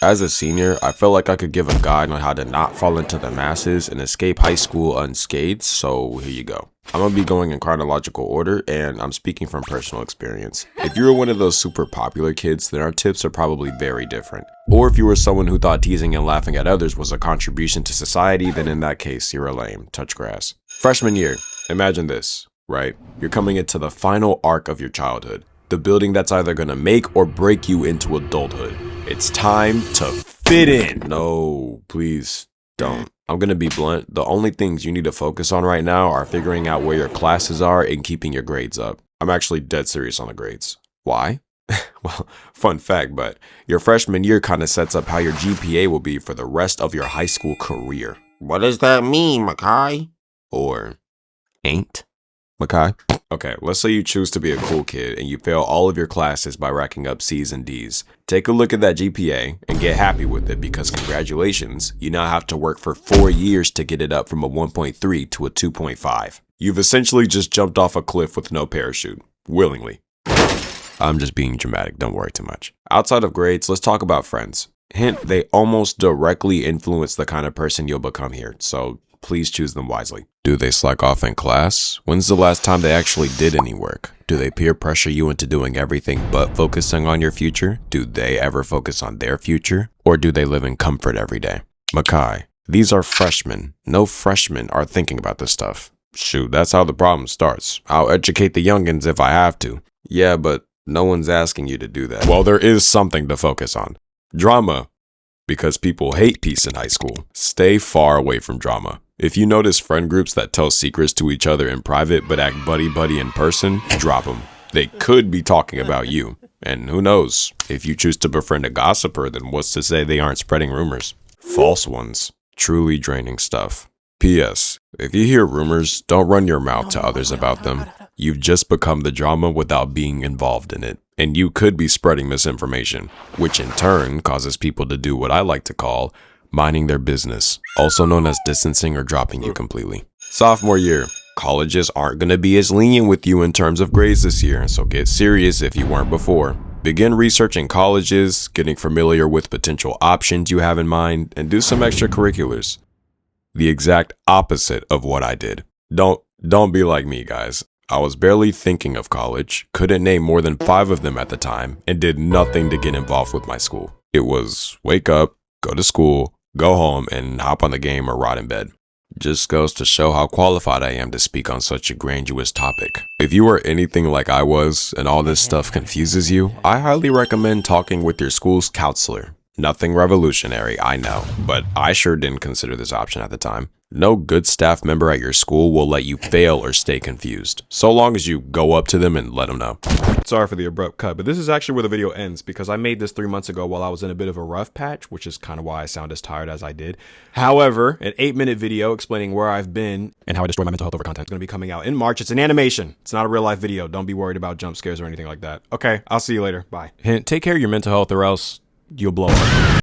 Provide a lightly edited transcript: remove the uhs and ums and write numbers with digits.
As a senior, I felt like I could give a guide on how to not fall into the masses and escape high school unscathed, so here you go. I'm gonna be going in chronological order, and I'm speaking from personal experience. If you were one of those super popular kids, then our tips are probably very different. Or if you were someone who thought teasing and laughing at others was a contribution to society, then in that case, you're a lame. Touch grass. Freshman year, imagine this, right? You're coming into the final arc of your childhood. The building that's either gonna make or break you into adulthood. It's time to fit in. No, please don't. I'm gonna be blunt. The only things you need to focus on right now are figuring out where your classes are and keeping your grades up. I'm actually dead serious on the grades. Why? Well, fun fact, but your freshman year kind of sets up how your GPA will be for the rest of your high school career. What does that mean, Makai? Or ain't. Makai? Okay, let's say you choose to be a cool kid and you fail all of your classes by racking up C's and D's. Take a look at that GPA and get happy with it because congratulations, you now have to work for 4 years to get it up from a 1.3 to a 2.5. You've essentially just jumped off a cliff with no parachute. Willingly. I'm just being dramatic, don't worry too much. Outside of grades, let's talk about friends. Hint, they almost directly influence the kind of person you'll become here, so please choose them wisely. Do they slack off in class? When's the last time they actually did any work? Do they peer pressure you into doing everything but focusing on your future? Do they ever focus on their future? Or do they live in comfort every day? Makai, these are freshmen. No freshmen are thinking about this stuff. Shoot, that's how the problem starts. I'll educate the youngins if I have to. Yeah, but no one's asking you to do that. Well, there is something to focus on. Drama. Because people hate peace in high school. Stay far away from drama. If you notice friend groups that tell secrets to each other in private but act buddy-buddy in person, drop them. They could be talking about you. And who knows, if you choose to befriend a gossiper, then what's to say they aren't spreading rumors? False ones. Truly draining stuff. P.S. If you hear rumors, don't run your mouth to others about them. You've just become the drama without being involved in it. And you could be spreading misinformation, which in turn causes people to do what I like to call minding their business, also known as distancing or dropping you completely. Sophomore year, colleges aren't going to be as lenient with you in terms of grades this year, so get serious if you weren't before. Begin researching colleges, getting familiar with potential options you have in mind, and do some extracurriculars. The exact opposite of what I did. Don't be like me, guys. I was barely thinking of college, couldn't name more than 5 of them at the time, and did nothing to get involved with my school. It was wake up, go to school, go home, and hop on the game or rot in bed. Just goes to show how qualified I am to speak on such a grandiose topic. If you are anything like I was, and all this stuff confuses you, I highly recommend talking with your school's counselor. Nothing revolutionary, I know, but I sure didn't consider this option at the time. No good staff member at your school will let you fail or stay confused, so long as you go up to them and let them know. Sorry for the abrupt cut, but this is actually where the video ends because I made this 3 months ago while I was in a bit of a rough patch, which is kind of why I sound as tired as I did. However, an 8-minute video explaining where I've been and how I destroy my mental health over content is going to be coming out in March. It's an animation. It's not a real life video. Don't be worried about jump scares or anything like that. Okay, I'll see you later. Bye. Hint, take care of your mental health or else you'll blow up.